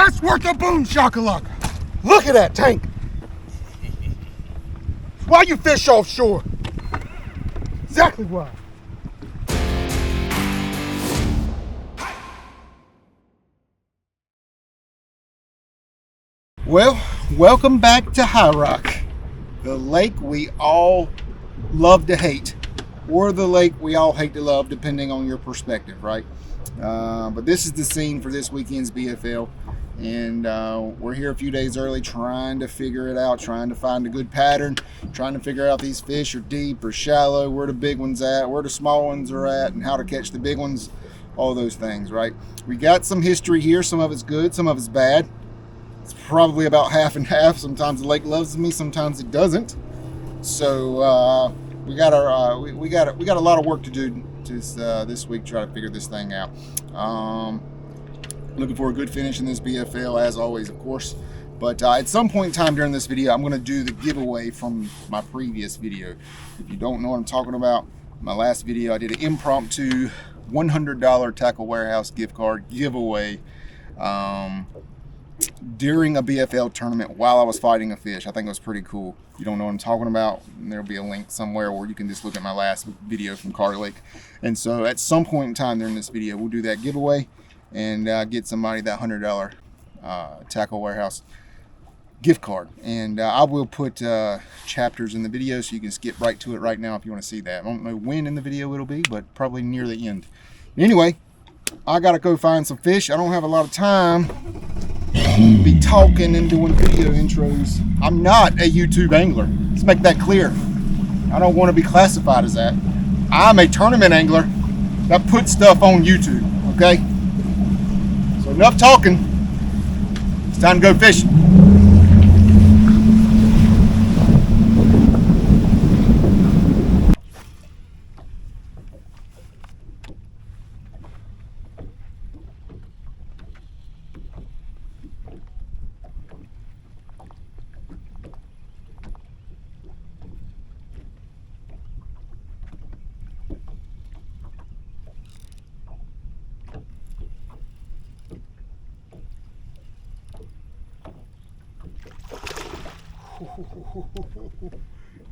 That's worth a BoomShakaLaka. Look at that tank. Why you fish offshore? Exactly why. Well, welcome back to High Rock, the lake we all love to hate, or the lake we all hate to love, depending on your perspective, right? But this is the scene for this weekend's BFL, and we're here a few days early trying to figure it out, trying to find a good pattern, trying to figure out these fish are deep or shallow, where the big ones at, where the small ones are at, and how to catch the big ones, all those things, right? We got some history here. Some of it's good, some of it's bad. It's probably about half and half. Sometimes the lake loves me, sometimes it doesn't. So we got a lot of work to do this week to try to figure this thing out. Looking for a good finish in this BFL, as always, of course. But at some point in time during this video, I'm going to do the giveaway from my previous video. If you don't know what I'm talking about, my last video I did an impromptu $100 Tackle Warehouse gift card giveaway during a BFL tournament while I was fighting a fish. I think it was pretty cool. If you don't know what I'm talking about, there'll be a link somewhere where you can just look at my last video from Carter Lake. And so at some point in time during this video, we'll do that giveaway and get somebody that $100 Tackle Warehouse gift card. And I will put chapters in the video so you can skip right to it right now if you want to see that. I don't know when in the video it'll be, but probably near the end. Anyway, I gotta go find some fish. I don't have a lot of time be talking and doing video intros. I'm not a YouTube angler. Let's make that clear. I don't want to be classified as that. I'm a tournament angler that puts stuff on YouTube, okay? So enough talking. It's time to go fishing.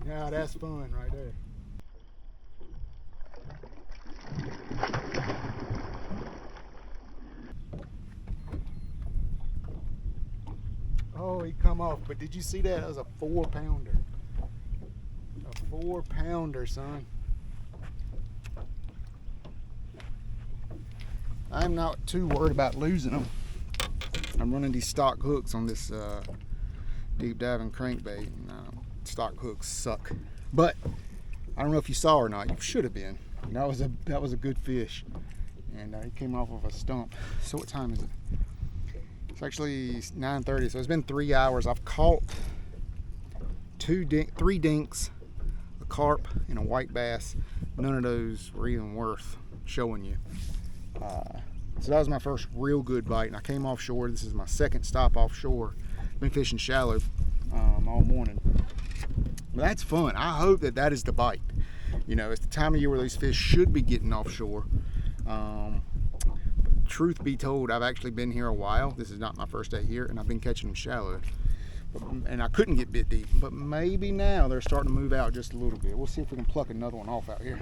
Now that's fun right there. Oh, he come off, but did you see that? That was a 4-pounder. A 4-pounder, son. I'm not too worried about losing them. I'm running these stock hooks on this deep diving crankbait, and stock hooks suck. But I don't know if you saw or not. You should have been. That was a good fish, and he came off of a stump. So what time is it? It's actually 9:30. So it's been 3 hours. I've caught 3 dinks, a carp, and a white bass. None of those were even worth showing you. So that was my first real good bite, and I came offshore. This is my second stop offshore. Been fishing shallow all morning. But that's fun. I hope that is the bite. You know, it's the time of year where these fish should be getting offshore. Truth be told, I've actually been here a while. This is not my first day here, and I've been catching them shallow. And I couldn't get bit deep, but maybe now they're starting to move out just a little bit. We'll see if we can pluck another one off out here.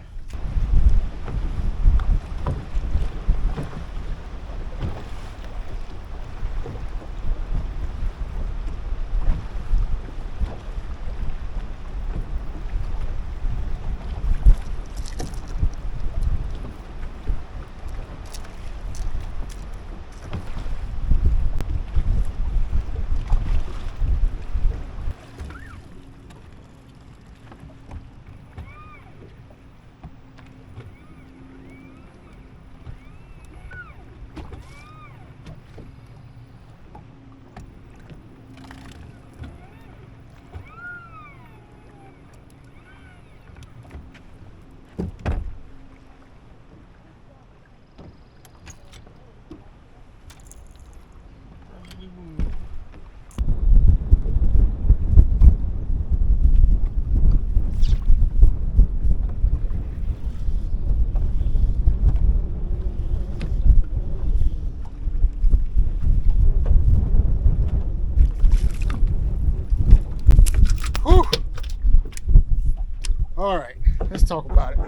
All right, let's talk about it.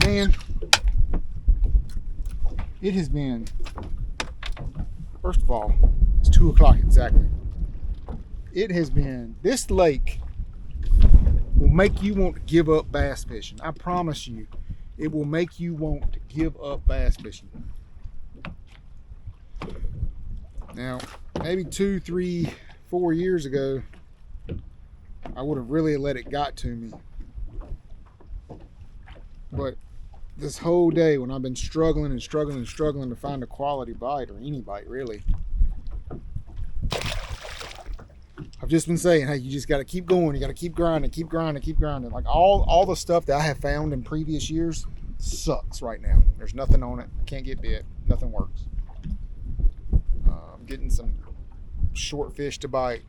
Man, it has been, first of all, it's 2 o'clock exactly. It has been, this lake will make you want to give up bass fishing. I promise you, it will make you want to give up bass fishing. Now, maybe 2, 3, 4 years ago, I would have really let it got to me. But this whole day, when I've been struggling to find a quality bite, or any bite really, I've just been saying, hey, you just got to keep going. You got to keep grinding. Like all the stuff that I have found in previous years sucks right now. There's nothing on it. I can't get bit. Nothing works. I'm getting some short fish to bite.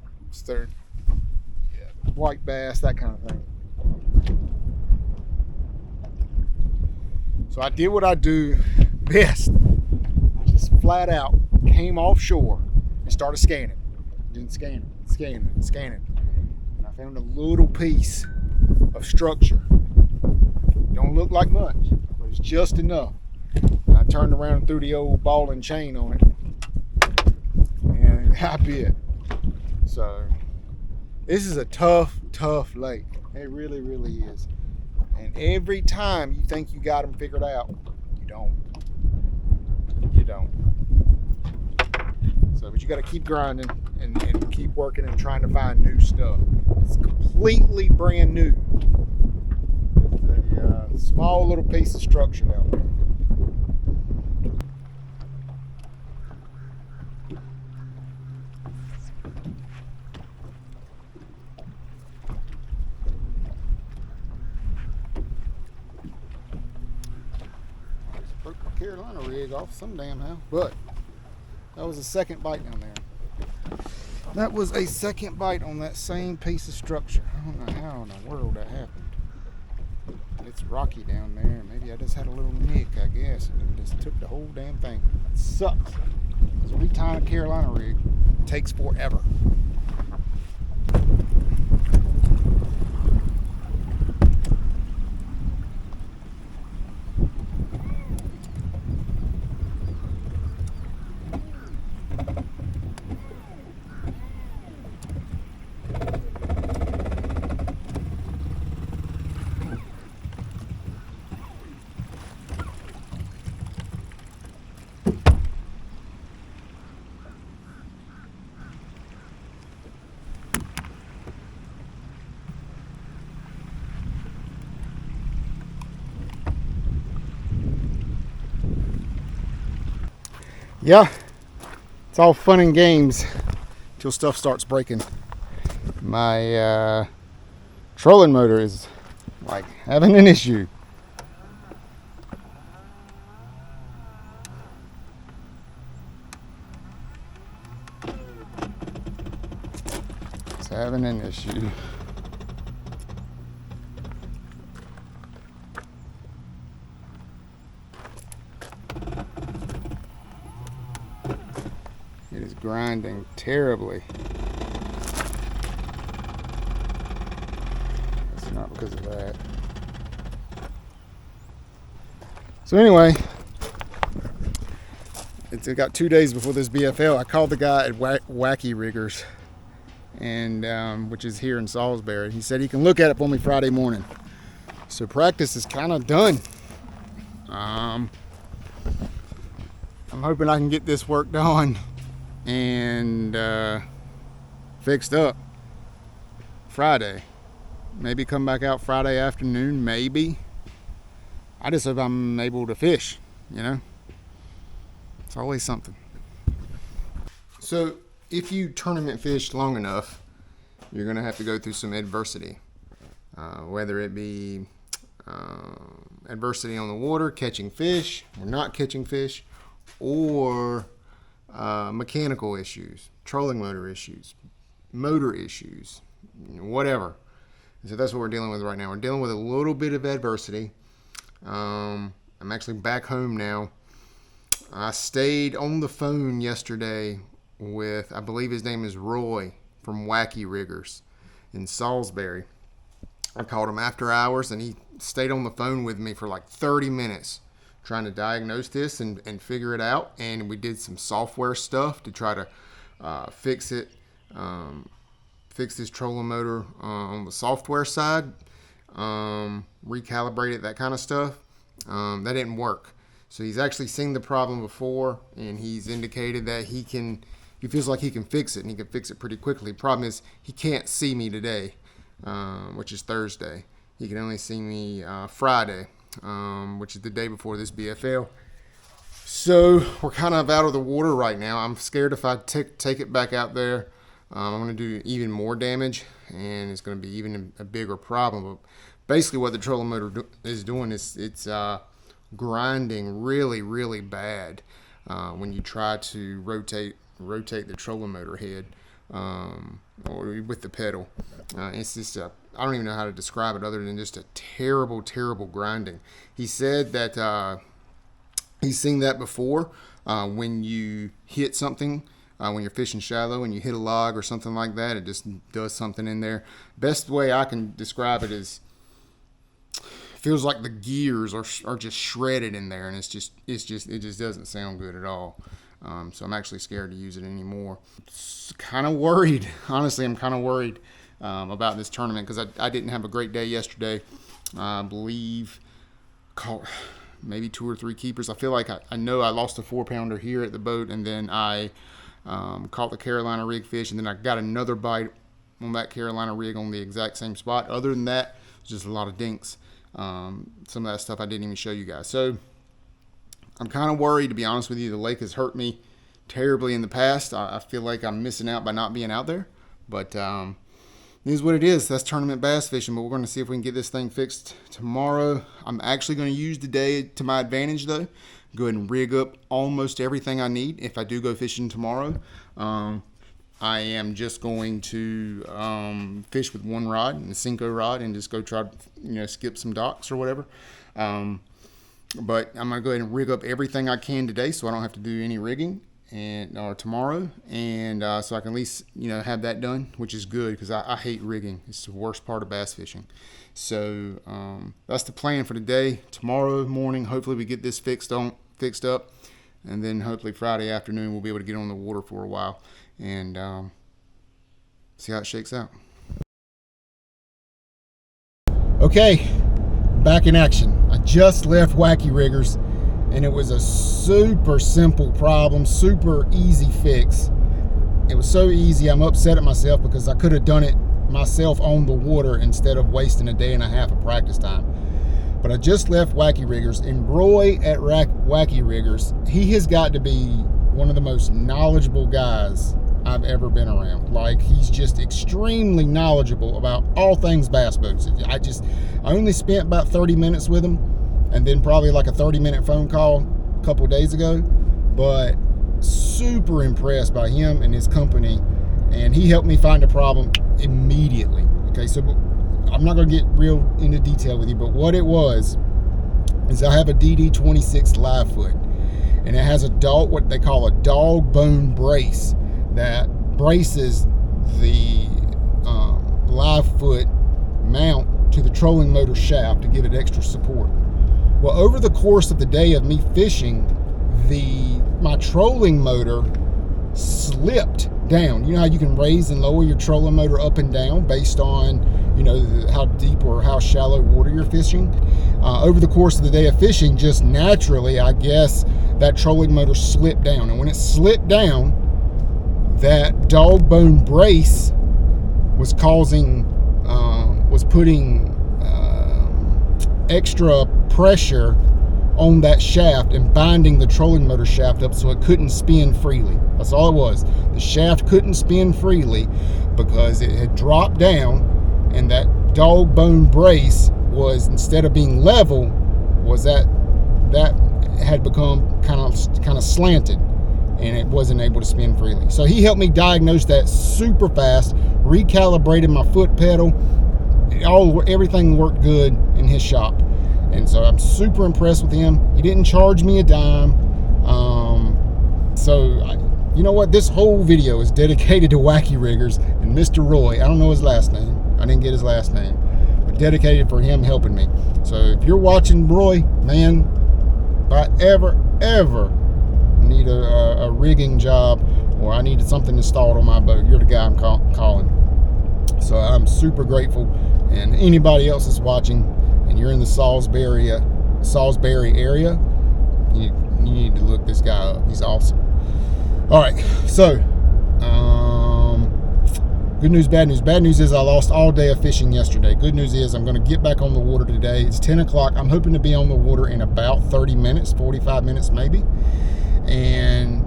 White bass, that kind of thing. So I did what I do best. Just flat out came offshore and started scanning. Then scanning. And I found a little piece of structure. Don't look like much, but it's just enough. And I turned around and threw the old ball and chain on it. And I bit. So this is a tough lake. It really, really is. And every time you think you got them figured out, you don't. So, but you got to keep grinding and keep working and trying to find new stuff. It's completely brand new. It's a small little piece of structure down there. Broke my Carolina rig off some damn how, but that was a second bite down there. That was a second bite on that same piece of structure. I don't know how in the world that happened. It's rocky down there. Maybe I just had a little nick, I guess, and it just took the whole damn thing. It sucks. So retying a Carolina rig takes forever. Yeah, it's all fun and games till stuff starts breaking. My trolling motor is like having an issue. It's having an issue. It is grinding terribly. It's not because of that. So anyway, it's got 2 days before this BFL. I called the guy at Wacky Riggers, and which is here in Salisbury. He said he can look at it for me Friday morning. So practice is kind of done. I'm hoping I can get this work done and fixed up Friday. Maybe come back out Friday afternoon, maybe. I just hope I'm able to fish, you know? It's always something. So if you tournament fish long enough, you're gonna have to go through some adversity. Whether it be adversity on the water, catching fish or not catching fish, or mechanical issues, trolling motor issues, whatever. So that's what we're dealing with right now. We're dealing with a little bit of adversity. I'm actually back home now. I stayed on the phone yesterday with, I believe his name is Roy from Wacky Riggers in Salisbury. I called him after hours, and he stayed on the phone with me for like 30 minutes trying to diagnose this and figure it out. And we did some software stuff to try to fix it, fix this trolling motor on the software side, recalibrate it, that kind of stuff. That didn't work. So he's actually seen the problem before, and he's indicated that he feels like he can fix it, and he can fix it pretty quickly. The problem is he can't see me today, which is Thursday. He can only see me Friday, which is the day before this BFL. So we're kind of out of the water right now. I'm scared if I take it back out there, I'm going to do even more damage, and it's going to be even a bigger problem. But basically what the trolling motor is doing is it's grinding really, really bad when you try to rotate the trolling motor head or with the pedal. It's just I don't even know how to describe it other than just a terrible, terrible grinding. He said that he's seen that before when you hit something. When you're fishing shallow and you hit a log or something like that, it just does something in there. Best way I can describe it is feels like the gears are just shredded in there, and it just doesn't sound good at all. So I'm actually scared to use it anymore. Kind of worried, honestly. I'm kind of worried about this tournament because I didn't have a great day yesterday. I believe caught maybe 2 or 3 keepers. I feel like I know I lost a 4-pounder here at the boat, and then I caught the Carolina rig fish, and then I got another bite on that Carolina rig on the exact same spot. Other than that, it's just a lot of dinks. Some of that stuff I didn't even show you guys. So I'm kind of worried, to be honest with you. The lake has hurt me terribly in the past. I feel like I'm missing out by not being out there. But it is what it is. That's tournament bass fishing. But we're going to see if we can get this thing fixed tomorrow. I'm actually going to use the day to my advantage, though. Go ahead and rig up almost everything I need if I do go fishing tomorrow. I am just going to fish with one rod, a Cinco rod, and just go try to skip some docks or whatever. But I'm going to go ahead and rig up everything I can today so I don't have to do any rigging or tomorrow. And so I can at least have that done, which is good because I hate rigging. It's the worst part of bass fishing. So that's the plan for today. Tomorrow morning, hopefully we get this fixed up. And then hopefully Friday afternoon we'll be able to get on the water for a while and see how it shakes out. Okay, back in action. I just left Wacky Riggers, and it was a super simple problem, super easy fix. It was so easy, I'm upset at myself because I could have done it myself on the water instead of wasting a day and a half of practice time. But I just left Wacky Riggers, and Roy at Wacky Riggers, he has got to be one of the most knowledgeable guys I've ever been around. Like, he's just extremely knowledgeable about all things bass boats. I only spent about 30 minutes with him, and then probably like a 30-minute phone call a couple days ago, but super impressed by him and his company, and he helped me find a problem immediately. Okay, so I'm not going to get real into detail with you, but what it was is I have a DD26 live foot, and it has what they call a dog bone brace that braces the live foot mount to the trolling motor shaft to give it extra support. Well, over the course of the day of me fishing, my trolling motor slipped down. You know how you can raise and lower your trolling motor up and down based on how deep or how shallow water you're fishing. Over the course of the day of fishing, just naturally, I guess, that trolling motor slipped down. And when it slipped down, that dog bone brace was putting extra pressure on that shaft and binding the trolling motor shaft up so it couldn't spin freely. That's all it was. The shaft couldn't spin freely because it had dropped down, and that dog bone brace was, instead of being level, was that had become kind of slanted, and it wasn't able to spin freely. So he helped me diagnose that super fast, recalibrated my foot pedal. Everything worked good in his shop. And so I'm super impressed with him. He didn't charge me a dime. You know what? This whole video is dedicated to Wacky Riggers and Mr. Roy. I don't know his last name. I didn't get his last name. But dedicated for him helping me. So if you're watching, Roy, man, if I ever need a rigging job or I needed something installed on my boat, you're the guy I'm calling. So I'm super grateful. And anybody else is watching and you're in the Salisbury area, you need to look this guy up. He's awesome. All right, so good news, bad news. Bad news is I lost all day of fishing yesterday. Good news is I'm going to get back on the water today. It's 10 o'clock. I'm hoping to be on the water in about 30 minutes, 45 minutes maybe. And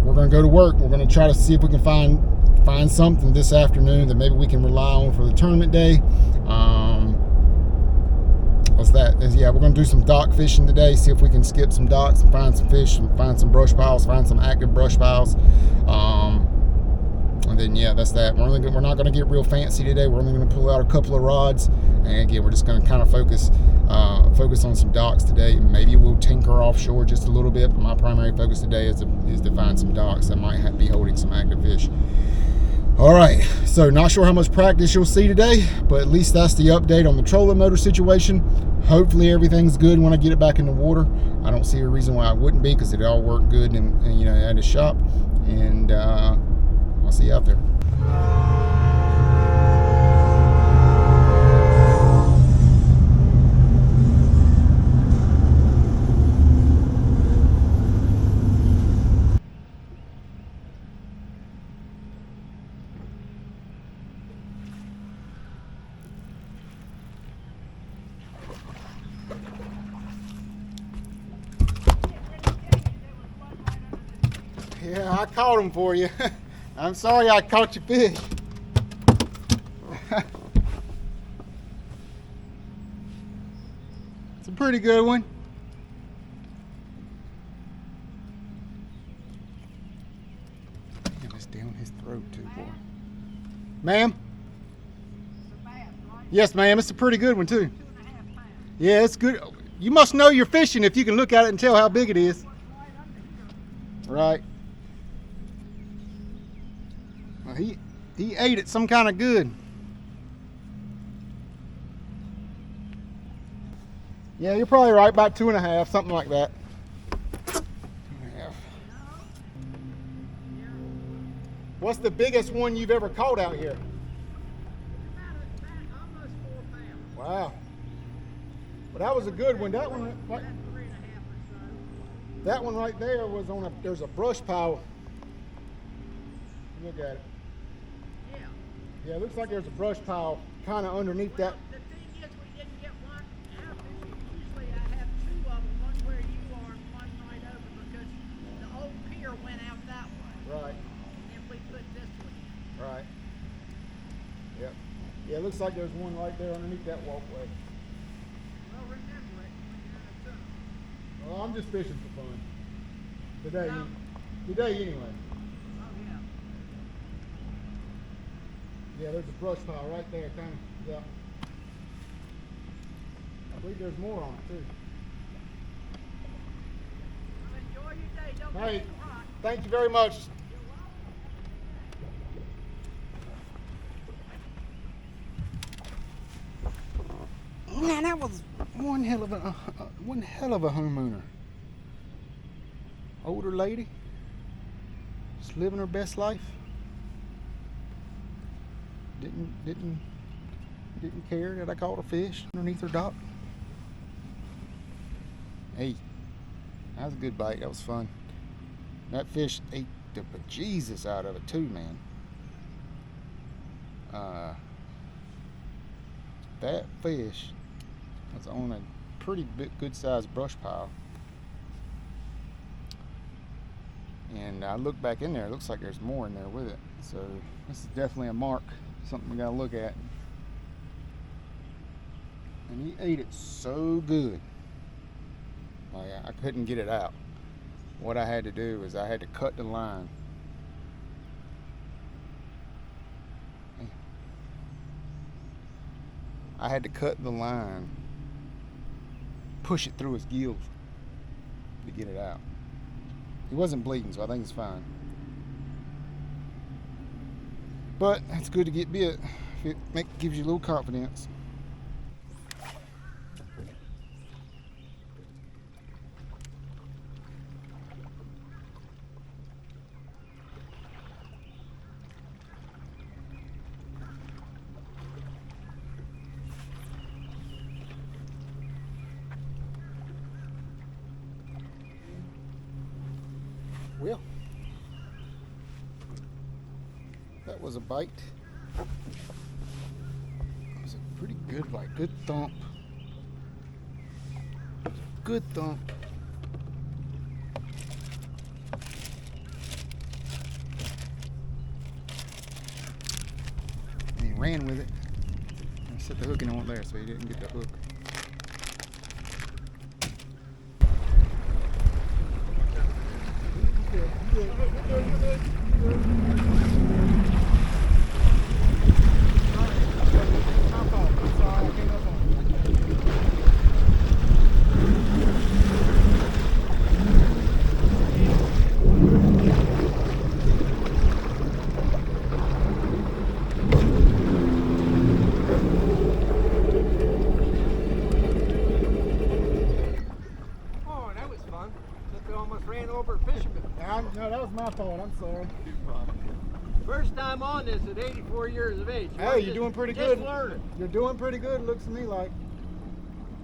we're going to go to work. We're going to try to see if we can find something this afternoon that maybe we can rely on for the tournament day. What's that? Yeah, we're going to do some dock fishing today, see if we can skip some docks and find some fish, and find some brush piles, find some active brush piles. And then, yeah, that's that. We're not going to get real fancy today. We're only going to pull out a couple of rods. And again, we're just going to kind of focus on some docks today. Maybe we'll tinker offshore just a little bit, but my primary focus today is to find some docks that might be holding some active fish. All right, so not sure how much practice you'll see today, but at least that's the update on the trolling motor situation. Hopefully everything's good when I get it back in the water. I don't see a reason why it wouldn't be, because it all worked good and at the shop. And I'll see you out there. Yeah, I caught him for you. I'm sorry I caught your fish. It's a pretty good one. Damn, it's down his throat too, boy. Ma'am? Yes, ma'am. It's a pretty good one too. Yeah, it's good. You must know you're fishing if you can look at it and tell how big it is. Right. Well, he ate it some kind of good. Yeah, you're probably right, about 2.5, something like that. 2.5. What's the biggest one you've ever caught out here? Almost 4 pounds. Wow. Well, that was a good one. That one, About 3.5 or so. that one right there was there's a brush pile. Look at it. Yeah. Yeah, it looks like there's a brush pile kind of underneath that. The thing is, we didn't get one out. Usually I have 2 of them, one where you are and one right over, because the old pier went out that way. Right. If we put this one in. Right. Yep. Yeah, it looks like there's one right there underneath that walkway. Well, remember it when you're in a tunnel. Well, I'm just fishing for fun. Today, No. today anyway. Oh, yeah. Yeah, there's a brush pile right there, kind of. Yeah. I believe there's more on it too. Well, enjoy your day. Don't Hey, get too hot. thank you very much. Man, that was one hell of a homeowner. Older lady, just living her best life. Didn't care that I caught a fish underneath her dock. Hey, that was a good bite. That was fun. That fish ate the bejesus out of it too, man. That fish was on a pretty good sized brush pile. And I look back in there, it looks like there's more in there with it. So this is definitely a mark, something we gotta look at. And he ate it so good. Like, I couldn't get it out. What I had to do is I had to cut the line. I had to cut the line, push it through his gills to get it out. He wasn't bleeding, so I think it's fine. But it's good to get bit. It gives you a little confidence. That was a bite. It was a pretty good bite. Good thump. Good thump. And he ran with it. I set the hook in on there so he didn't get the hook. No, that was my fault. I'm sorry. First time on this at 84 years of age. Hey, you're doing pretty good. Just learning. You're doing pretty good, looks to me like.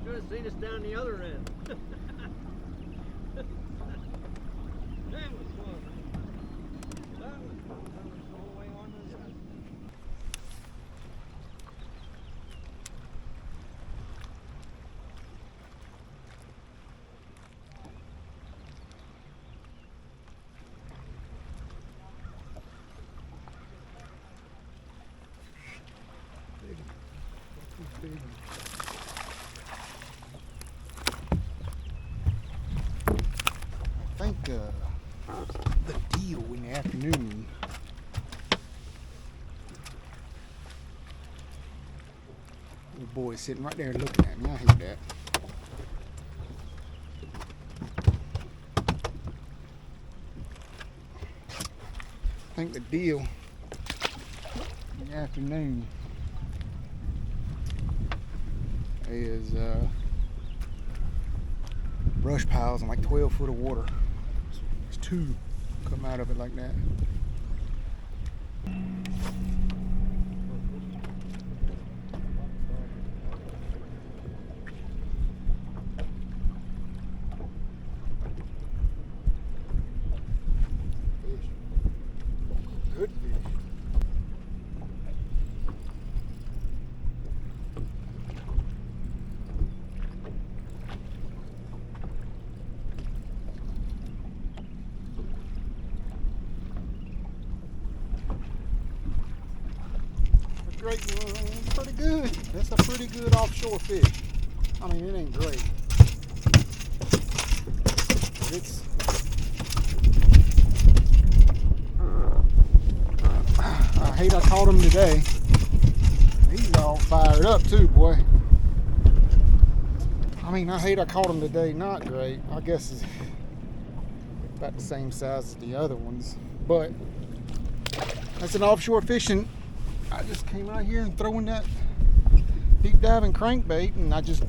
Should have seen us down the other end. That was fun. That was fun. That was the whole way on this side. I think the deal in the afternoon little boy sitting right there looking at me. I hate that. I think the deal in the afternoon is brush piles and like 12 foot of water. There's two come out of it like that. Fish. Good fish. Great one. Pretty good. That's a pretty good offshore fish. I mean, it ain't great, but it's. I hate I caught him today. He's all fired up too, boy. I mean, I hate I caught him today. Not great. I guess it's about the same size as the other ones, but that's an offshore fishing. I just came out here and throwing that deep diving crankbait, and I just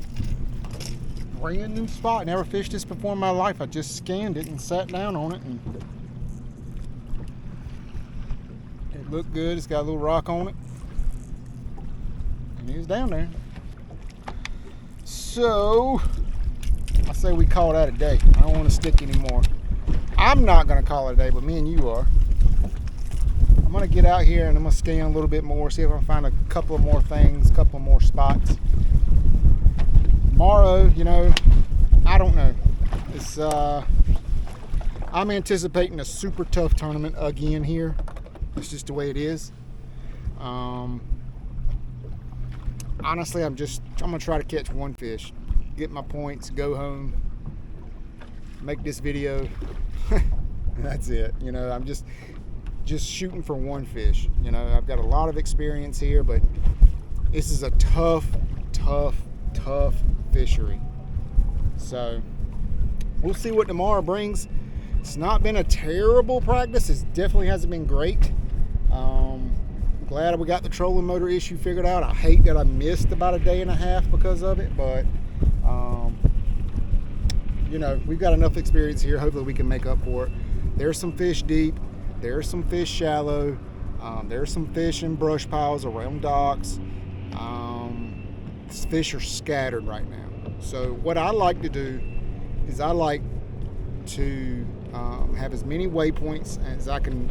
brand new spot. Never fished this before in my life. I just scanned it and sat down on it, and it looked good. It's got a little rock on it, and he was down there. So I say we call that a day. I don't want to stick anymore. I'm not going to call it a day, but me and you are. I'm gonna get out here and I'm gonna scan a little bit more, see if I can find a couple of more things, a couple of more spots. Tomorrow, you know, I don't know. It's I'm anticipating a super tough tournament again here. That's just the way it is. Honestly, I'm gonna try to catch one fish, get my points, go home, make this video. That's it. You know, I'm just shooting for one fish. You know, I've got a lot of experience here, but this is a tough fishery. So we'll see what tomorrow brings. It's not been a terrible practice. It definitely hasn't been great. Glad we got the trolling motor issue figured out. I hate that I missed about a day and a half because of it, but you know, we've got enough experience here. Hopefully we can make up for it. There's some fish deep. There's some fish shallow. There's some fish in brush piles around docks. Fish are scattered right now. So what I like to do is I like to have as many waypoints as I can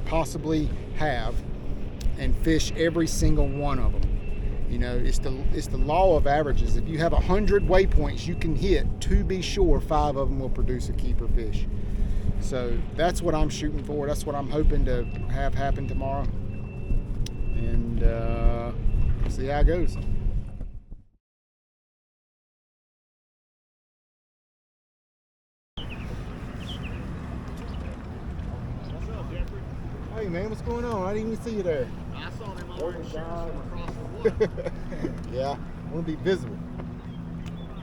possibly have and fish every single one of them. You know, it's the law of averages. If you have 100 waypoints you can hit, to be sure 5 of them will produce a keeper fish. So that's what I'm shooting for. That's what I'm hoping to have happen tomorrow. And see how it goes. Hey man, what's going on? I didn't even see you there. I saw them orange shirts from across the water. Yeah, I want to be visible.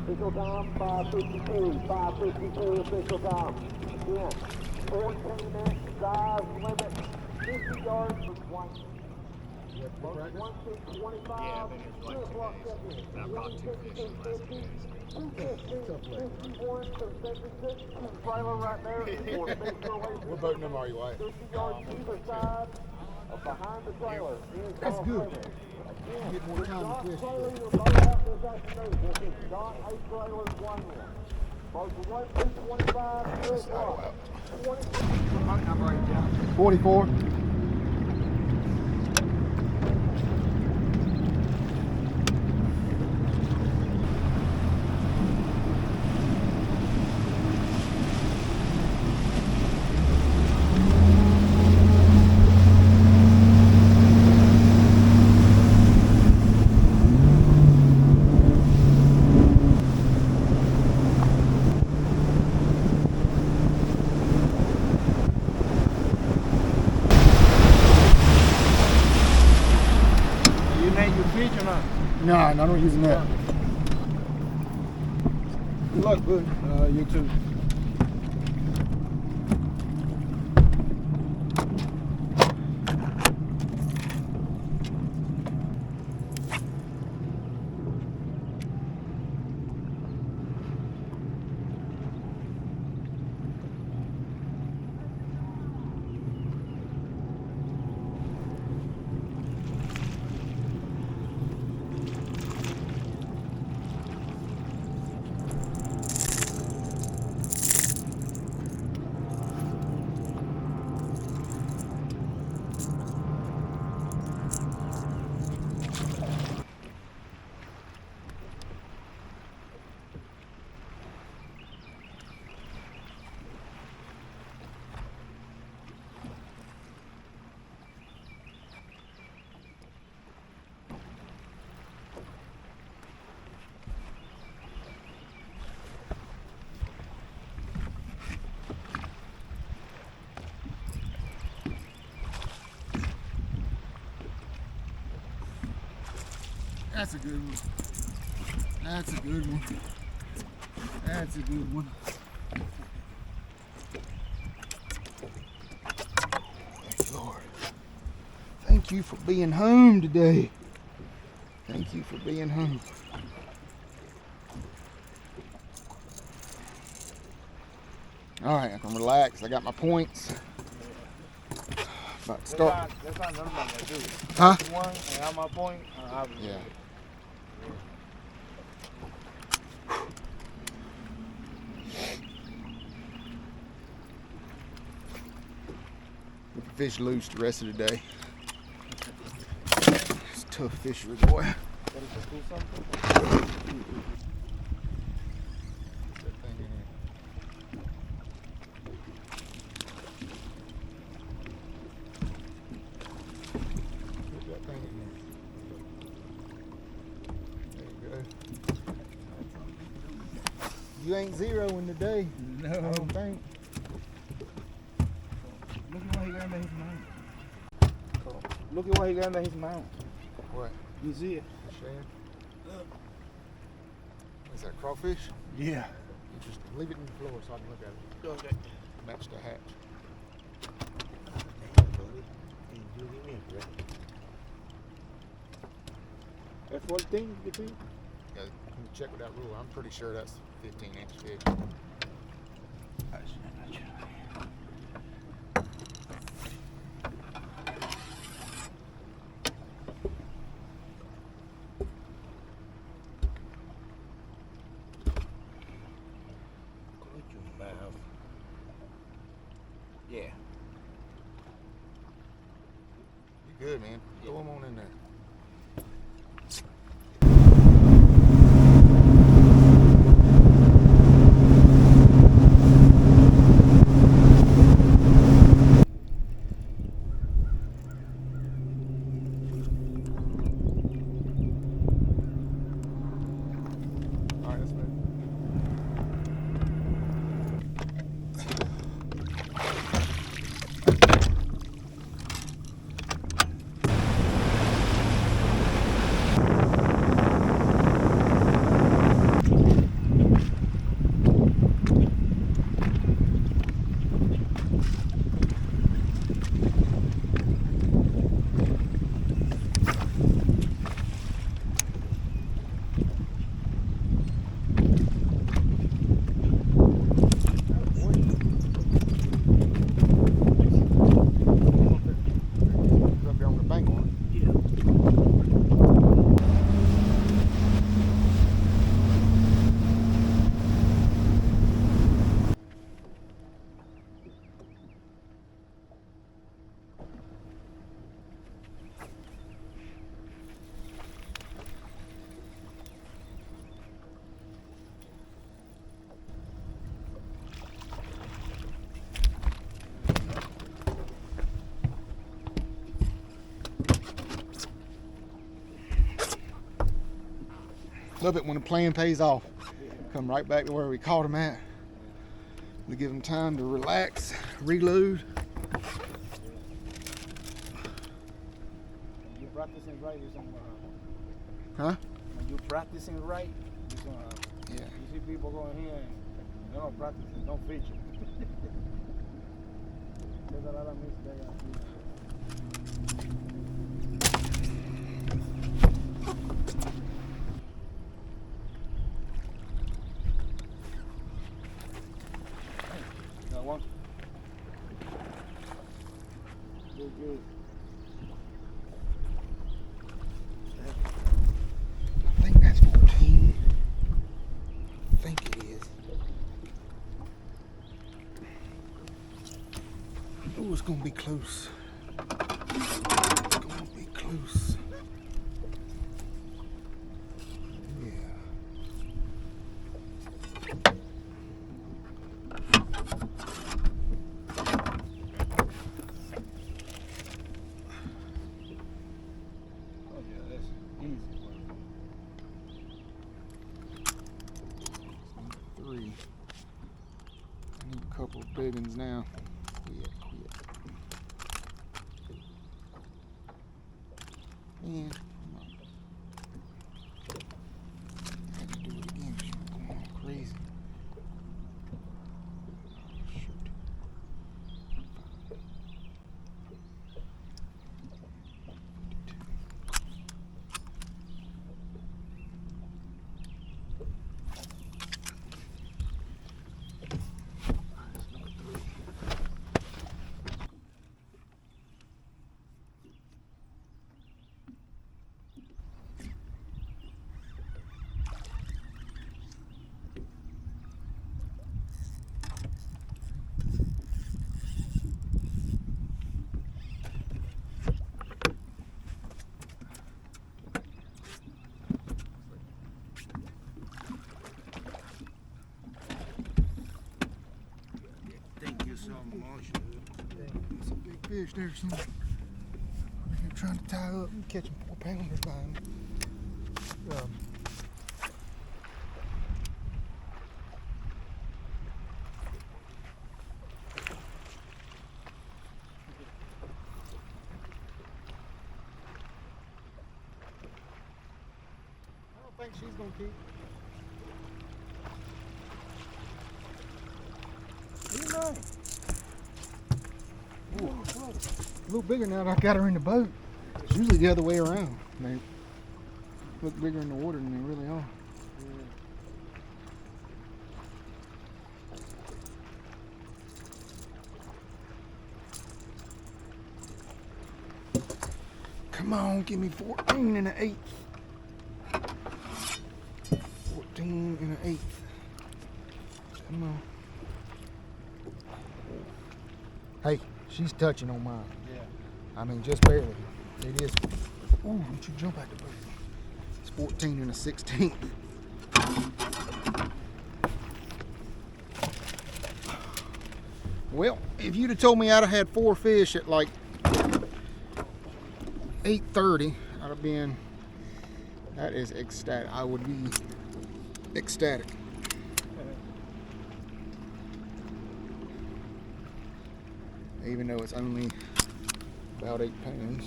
Official time, 5:52, official time. Again, 14 minutes, dive limit, 50 yards for 20. Yeah, I've been here for like 2 days. And I caught 2 fish in the last 2 days. Trailer right there. What boat number are you at? 50 yards either side of behind the trailer. That's good. Get more time to fish. Trailer, you're both out this afternoon. We'll get John 8 trailers, 1 more. Both 1, 225, 3 o'clock. 44. No, I don't use that. Good luck, bud. You too. That's a good one. That's a good one. That's a good one. Thank you, Lord. Thank you for being home today. Thank you for being home. All right, I can relax. I got my points. About to start. That's not none of my dude. Huh? One and I'm my point. Yeah. Keep the fish loose the rest of the day. It's tough fishery, boy. You ain't zeroing today. No. I don't think. Look at what he got under his mount. Look at what he got under his mount. What? You see it? Shad? Is that crawfish? Yeah. You just leave it in the floor so I can look at it. Okay. Match the hatch. That's 14, you think? Yeah, can you check with that rule? I'm pretty sure that's 15-inch fish. Yeah. You good, man. Throw them on in there. All right, that's better. Up there on the bank on it. Love it when the plan pays off. Come right back to where we caught them at. We give them time to relax, reload. You practicing right, it's on. Huh? When you practicing right, it's on. Yeah. You see people going here and they don't practice, don't feature. There's a lot of mistakes. Got one. Good, good. I think that's 14. I think it is. Oh, it's gonna be close. It's gonna be close. Yeah. Oh yeah, that's easy. 3. I need a couple of big ones now. Quit. Man, come on. I had to do it again. She was going all crazy. Shoot. That's number 3. Thank you so much. That's a big fish there, son. You're trying to tie up and catching 4-pounders by him. I don't think she's gonna keep. You know. Ooh, a little bigger now that I got her in the boat. It's usually the other way around. They look bigger in the water than they really are. Come on, give me 14 and an 8th. 14 and an 8th. Come on. Hey, she's touching on mine. Yeah. I mean, just barely. It is. Ooh, don't you jump at the boat. It's 14 and a 16th. Well, if you'd have told me I'd have had 4 fish at like 8:30, I'd have been, that is ecstatic. I would be ecstatic. Even though it's only about 8 pounds.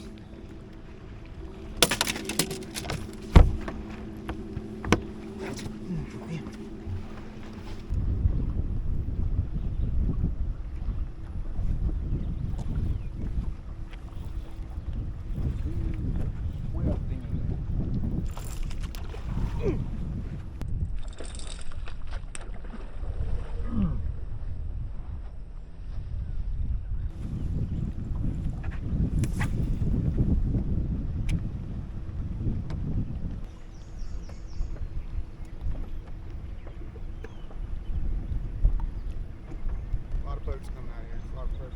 Boats coming out here. A lot of boats.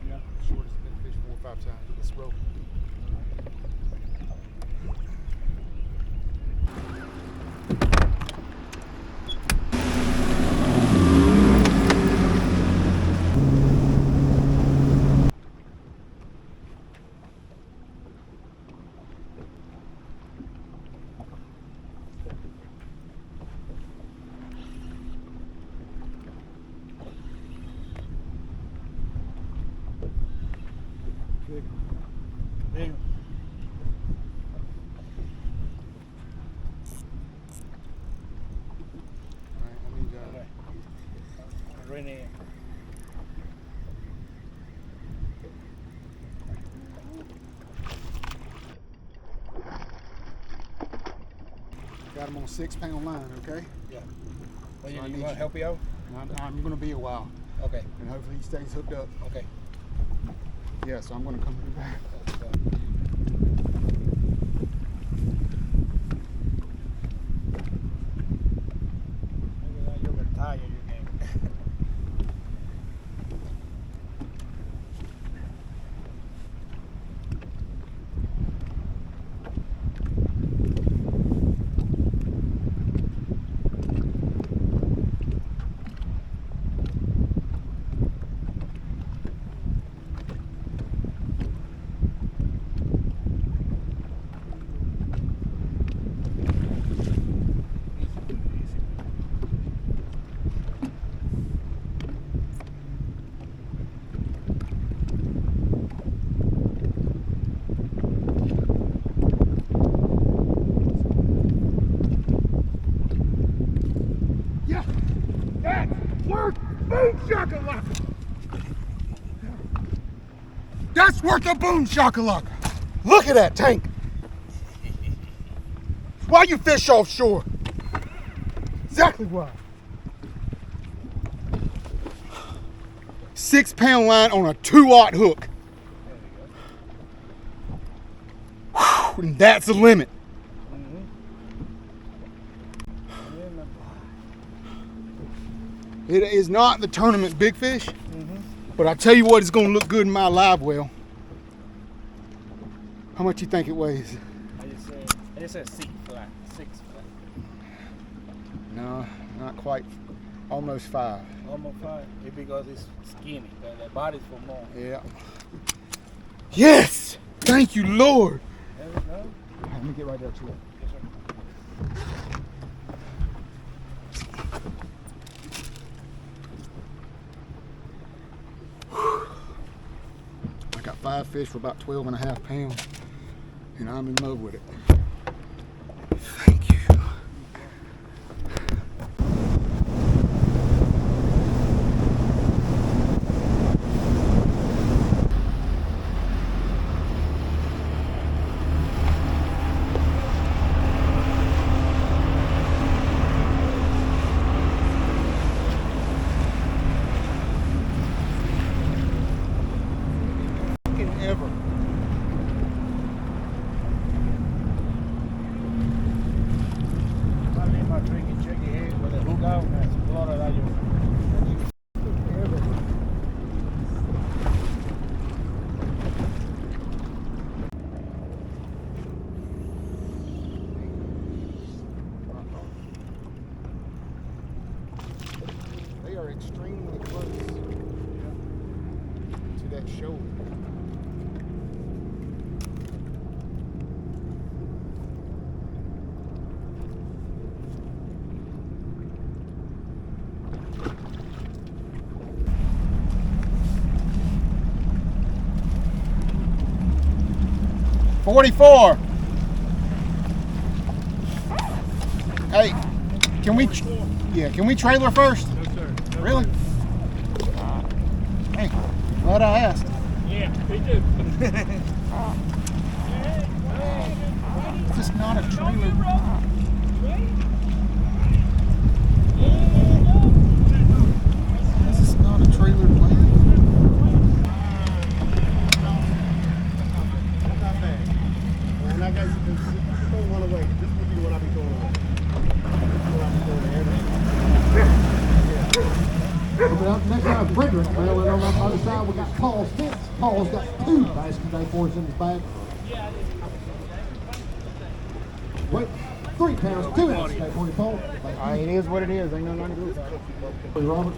Yeah. Shortest been fished 4 or 5 times. Let's roll. Damn. Alright, I need y'all. Right there. Got him on 6-pound line, okay? Yeah. Well, So I you need want to you. help you out? I'm going to be a while, Okay. and hopefully he stays hooked up. Okay. Yeah, so I'm going to come to the back. You're going to tire you can. BoomShakaLaka! That's worth a BoomShakaLaka! Look at that tank! Why you fish offshore? Exactly why. 6-pound line on a 2-aught hook. Whew, and that's the limit. It is not the tournament big fish, but I tell you what, it's going to look good in my live well. How much you think it weighs? I just said 6 flat. 6 flat. No, not quite. Almost 5. Almost 5. It's because it's skinny. The body's for more. Yeah. Yes! Thank you, Lord. There we go. Let me get right there to it. Yes, sir. I got 5 fish for about 12.5 pounds, and I'm in love with it. Thank you. Ever. I leave my drink and check your head with a hook out and it's blood out your. 44. Hey, can we? Can we trailer first? No, sir. No, Really? Hey, glad I asked. Yeah, me too. Is this not a trailer? This is not a trailer plan. Not bad. And I got you can throw one away. This would be what I'll be throwing away. Coming up next time, Frederick trailing on that other side. We got Paul Spence. Paul's got 2 basket day for us in his bag. Wait, 3 pounds, 2 ounces day for you, Paul. It is what it is. Ain't nothing to do about it. Hey, Robert.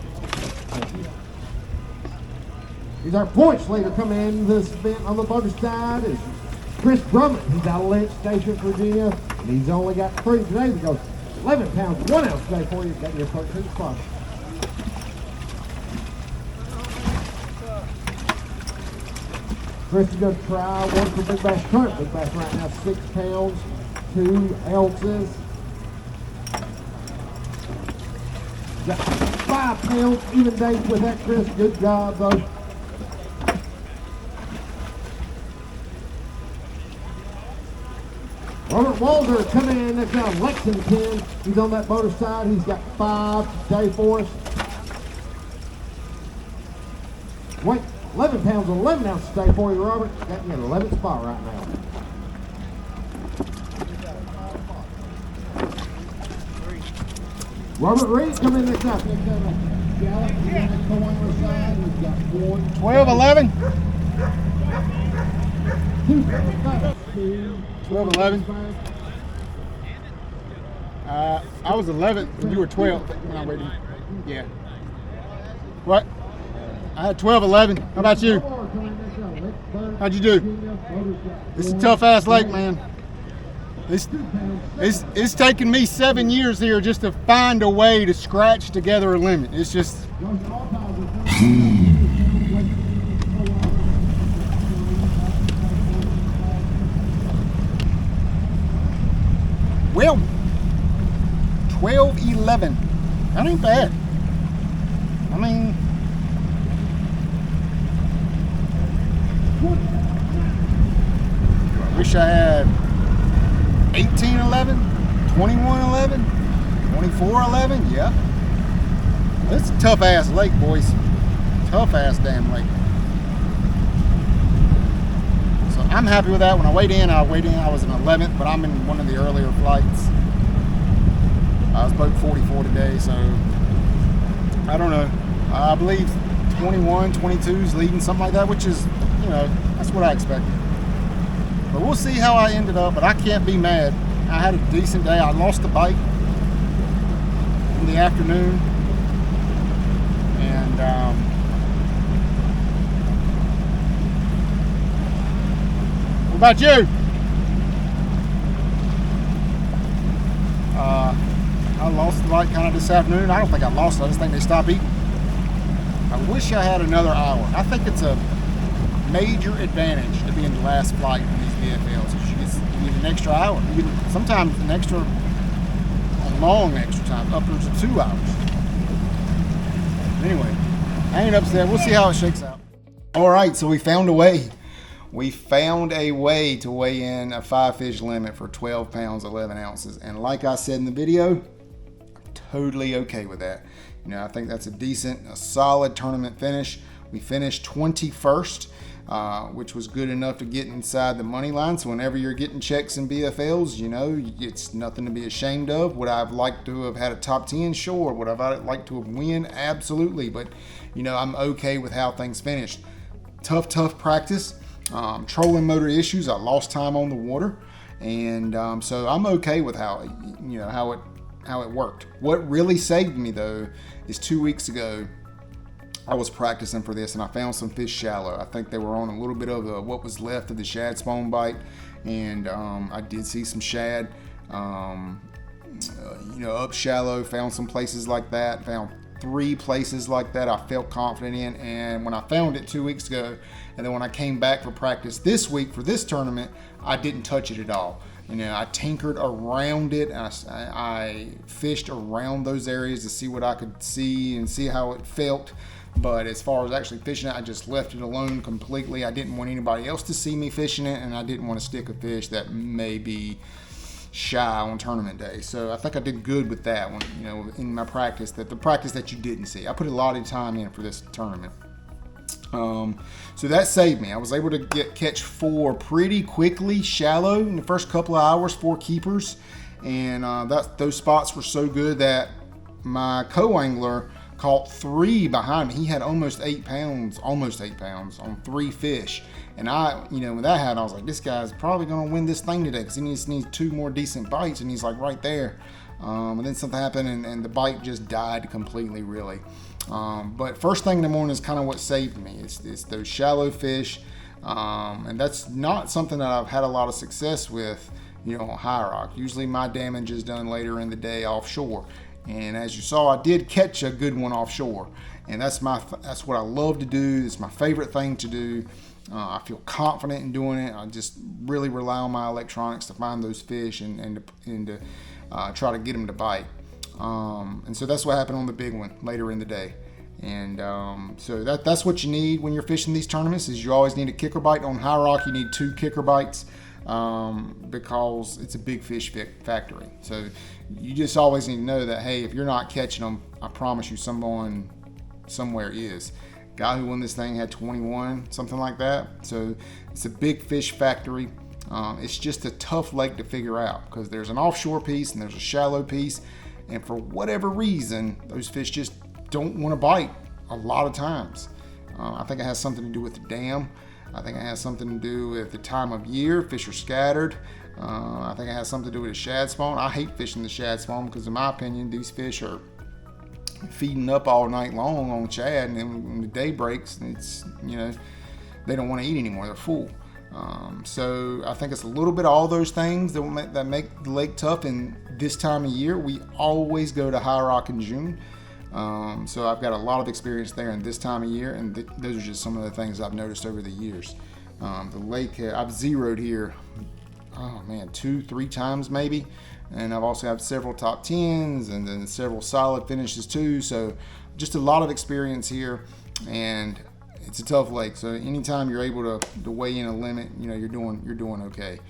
He's our points leader coming in this event on the motor side is Chris Drummond. He's out of Lynch Station, Virginia, and he's only got 3 today that goes 11 pounds, 1 ounce today for you. Got your 13 spot. Chris is going to try one for Big Bass Current. Big Bass right now 6 pounds, 2 ounces. Got 5 pounds, even days with that, Chris. Good job, though. Robert Walter coming in next round, Lexington. He's on that motor side. He's got 5 today for us. Wait, 11 pounds, 11 ounces today for you, Robert. Got you at 11th spot right now. Robert Reed coming in next up. Next up, Gallup. He's on the corner side. He's got 12, 11. 12, 11. I was 11 and you were 12 when I weighed in. Yeah. What? I had 12, 11. How about you? How'd you do? It's a tough ass lake, man. It's taken me 7 years here just to find a way to scratch together a limit. It's just. Well, 12, 11. That ain't bad. I mean, I wish I had 18, 11, 21, 11, 24, 11. Yeah. It's a tough ass lake, boys. Tough ass damn lake. So I'm happy with that. When I weighed in, I was an 11th, but I'm in one of the earlier flights. I was boat 44 today, so I don't know. I believe 21, 22 is leading, something like that, which is, you know, that's what I expected. But we'll see how I ended up, but I can't be mad. I had a decent day. I lost the bike in the afternoon. And what about you? I lost the bike kind of this afternoon. I don't think I lost it. I just think they stopped eating. I wish I had another hour. I think it's a major advantage to be in the last flight on these BFLs. You get an extra hour. You get sometimes an extra, a long extra time, upwards of 2 hours. Anyway, I ain't upset. We'll see how it shakes out. All right, so we found a way. We found a way to weigh in a 5-fish limit for 12 pounds, 11 ounces. And like I said in the video, I'm totally okay with that. You know, I think that's a solid tournament finish. We finished 21st, which was good enough to get inside the money line. So whenever you're getting checks in BFLs, you know, it's nothing to be ashamed of. Would I have liked to have had a top 10? Sure. Would I have liked to have won? Absolutely. But, you know, I'm okay with how things finished. Tough practice. Trolling motor issues. I lost time on the water. And so I'm okay with how it worked. What really saved me, though, is 2 weeks ago, I was practicing for this and I found some fish shallow. I think they were on a little bit of what was left of the shad spawn bite, and I did see some shad, up shallow, found some places like that, found 3 places like that I felt confident in, and when I found it 2 weeks ago, and then when I came back for practice this week for this tournament, I didn't touch it at all. You know, I tinkered around it. I fished around those areas to see what I could see and see how it felt. But as far as actually fishing it, I just left it alone completely. I didn't want anybody else to see me fishing it, and I didn't want to stick a fish that may be shy on tournament day. So I think I did good with that one, you know, in my practice, the practice that you didn't see. I put a lot of time in for this tournament. So that saved me. I was able to catch 4 pretty quickly, shallow in the first couple of hours, 4 keepers. And those spots were so good that my co-angler caught 3 behind me. He had almost 8 pounds on 3 fish. And you know, when that happened, I was like, this guy's probably going to win this thing today because he needs 2 more decent bites, and he's like right there. And then something happened, and the bite just died completely, really. But first thing in the morning is kind of what saved me. It's those shallow fish, and that's not something that I've had a lot of success with, you know, on High Rock. Usually my damage is done later in the day offshore. And as you saw, I did catch a good one offshore, and that's what I love to do. It's my favorite thing to do. I feel confident in doing it. I just really rely on my electronics to find those fish and to try to get them to bite. And so that's what happened on the big one later in the day. And so that's what you need when you're fishing these tournaments. Is you always need a kicker bite. On High Rock, you need 2 kicker bites because it's a big fish factory. So you just always need to know that, hey, if you're not catching them, I promise you someone somewhere is. Guy who won this thing had 21, something like that. So it's a big fish factory. It's just a tough lake to figure out because there's an offshore piece and there's a shallow piece. And for whatever reason, those fish just don't want to bite a lot of times. I think it has something to do with the dam. I think it has something to do with the time of year. Fish are scattered. I think it has something to do with the shad spawn. I hate fishing the shad spawn because in my opinion, these fish are feeding up all night long on shad, and then when the day breaks, it's, you know, they don't want to eat anymore. They're full. So I think it's a little bit of all those things that make the lake tough. And this time of year, we always go to High Rock in June. So I've got a lot of experience there in this time of year, and those are just some of the things I've noticed over the years. The lake, I've zeroed here, 2-3 times maybe. And I've also had several top 10s and then several solid finishes too. So just a lot of experience here, and it's a tough lake. So anytime you're able to weigh in a limit, you know, you're doing okay.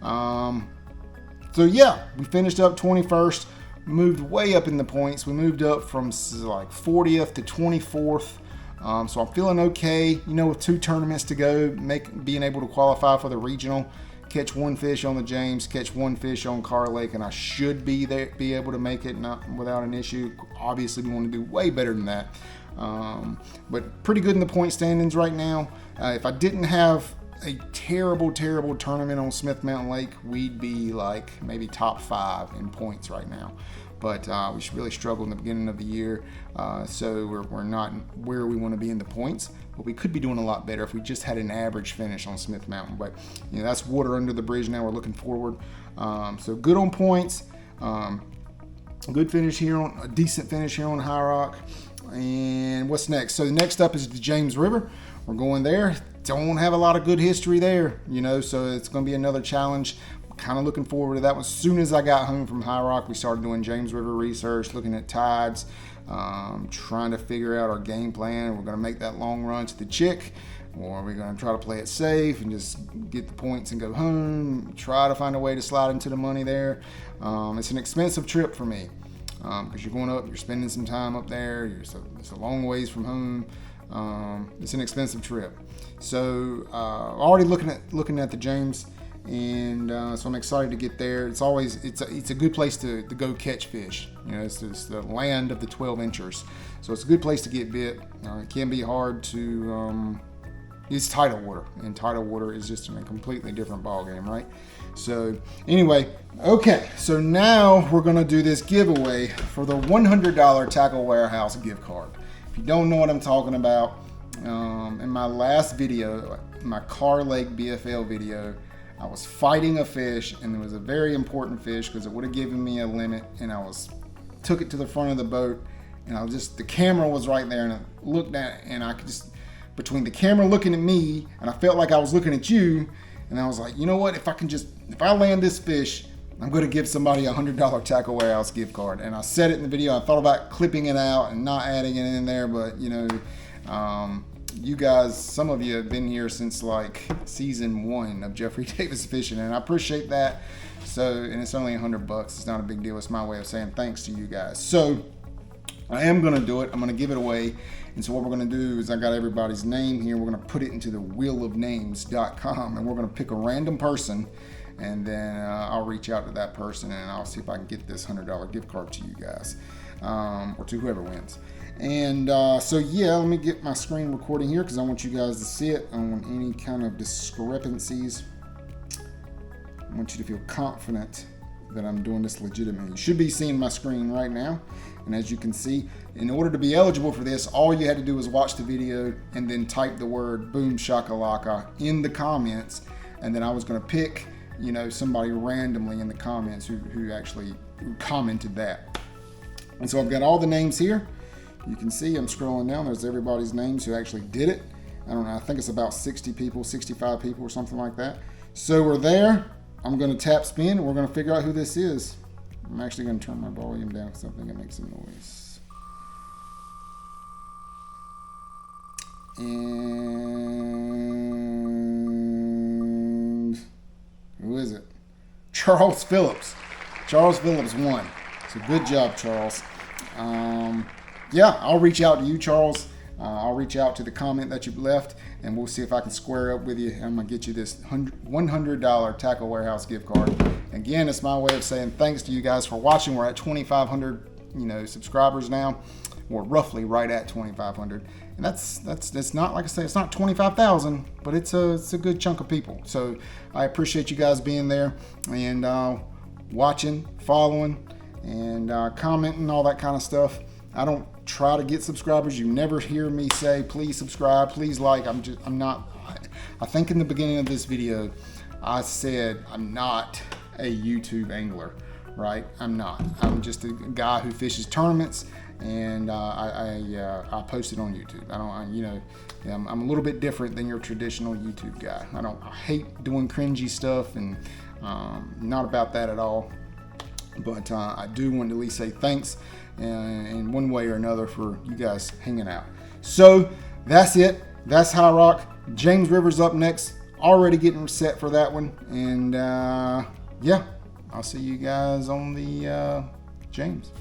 So yeah, we finished up 21st, moved way up in the points. We moved up from like 40th to 24th. So I'm feeling okay, you know, with 2 tournaments to go, being able to qualify for the regional. Catch 1 fish on the James, catch 1 fish on Carr Lake, and I should be able to make it without an issue. Obviously, we want to do way better than that, but pretty good in the point standings right now. If I didn't have a terrible tournament on Smith Mountain Lake, we'd be like maybe top 5 in points right now. But we really struggled in the beginning of the year, so we're not where we want to be in the points. But we could be doing a lot better if we just had an average finish on Smith Mountain. But you know, that's water under the bridge now. We're looking forward. So good on points. Good finish here a decent finish here on High Rock. And what's next? So the next up is the James River. We're going there. Don't have a lot of good history there, you know, so it's going to be another challenge. Kind of looking forward to that one. As soon as I got home from High Rock, we started doing James River research, looking at tides, trying to figure out our game plan. We're going to make that long run to the Chick, or we're going to try to play it safe and just get the points and go home, try to find a way to slide into the money there. It's an expensive trip for me because you're going up, you're spending some time up there, it's a long ways from home. It's an expensive trip. So already looking at the James. And so I'm excited to get there. It's a good place to go catch fish. You know, it's the land of the 12 inchers. So it's a good place to get bit. It can be hard to. It's tidal water, and tidal water is just a completely different ballgame, right? So anyway, okay. So now we're gonna do this giveaway for the $100 Tackle Warehouse gift card. If you don't know what I'm talking about, in my last video, my Carr Lake BFL video, I was fighting a fish, and it was a very important fish because it would have given me a limit, and took it to the front of the boat, and the camera was right there, and I looked at it, and I could just, between the camera looking at me, and I felt like I was looking at you, and I was like, you know what, if I land this fish, I'm going to give somebody a $100 Tackle Warehouse gift card. And I said it in the video. I thought about clipping it out and not adding it in there, but you know, you guys, some of you have been here since like season 1 of Jeffrey Davis Fishing, and I appreciate that. So, and it's only $100. It's not a big deal. It's my way of saying thanks to you guys. So I am going to do it. I'm going to give it away. And so what we're going to do is, I got everybody's name here. We're going to put it into the wheelofnames.com, and we're going to pick a random person, and then I'll reach out to that person, and I'll see if I can get this $100 gift card to you guys, or to whoever wins. And so yeah, let me get my screen recording here, because I want you guys to see it. I don't want any kind of discrepancies. I want you to feel confident that I'm doing this legitimately. You should be seeing my screen right now, and as you can see, in order to be eligible for this, all you had to do was watch the video and then type the word BoomShakaLaka in the comments, and then I was going to pick, you know, somebody randomly in the comments who commented that. And so I've got all the names here. You can see I'm scrolling down. There's everybody's names who actually did it. I don't know. I think it's about 60 people, 65 people or something like that. So we're there. I'm going to tap spin. We're going to figure out who this is. I'm actually going to turn my volume down because I think it makes some noise. And who is it? Charles Phillips. Charles Phillips won. So good job, Charles. Yeah, I'll reach out to you, Charles. I'll reach out to the comment that you've left, and we'll see if I can square up with you. I'm going to get you this $100 Tackle Warehouse gift card. Again, it's my way of saying thanks to you guys for watching. We're at 2,500, subscribers now. We're roughly right at 2,500. And that's not, like I say, it's not 25,000, but it's a good chunk of people. So I appreciate you guys being there and watching, following, and commenting, all that kind of stuff. I don't try to get subscribers. You never hear me say, please subscribe, please like. I'm not. I think in the beginning of this video, I said I'm not a YouTube angler, right? I'm not. I'm just a guy who fishes tournaments, and I post it on YouTube. I'm a little bit different than your traditional YouTube guy. I hate doing cringy stuff, and not about that at all. But I do want to at least say thanks in one way or another for you guys hanging out. So that's it. That's High Rock. James Rivers up next. Already getting set for that one. And yeah, I'll see you guys on the James.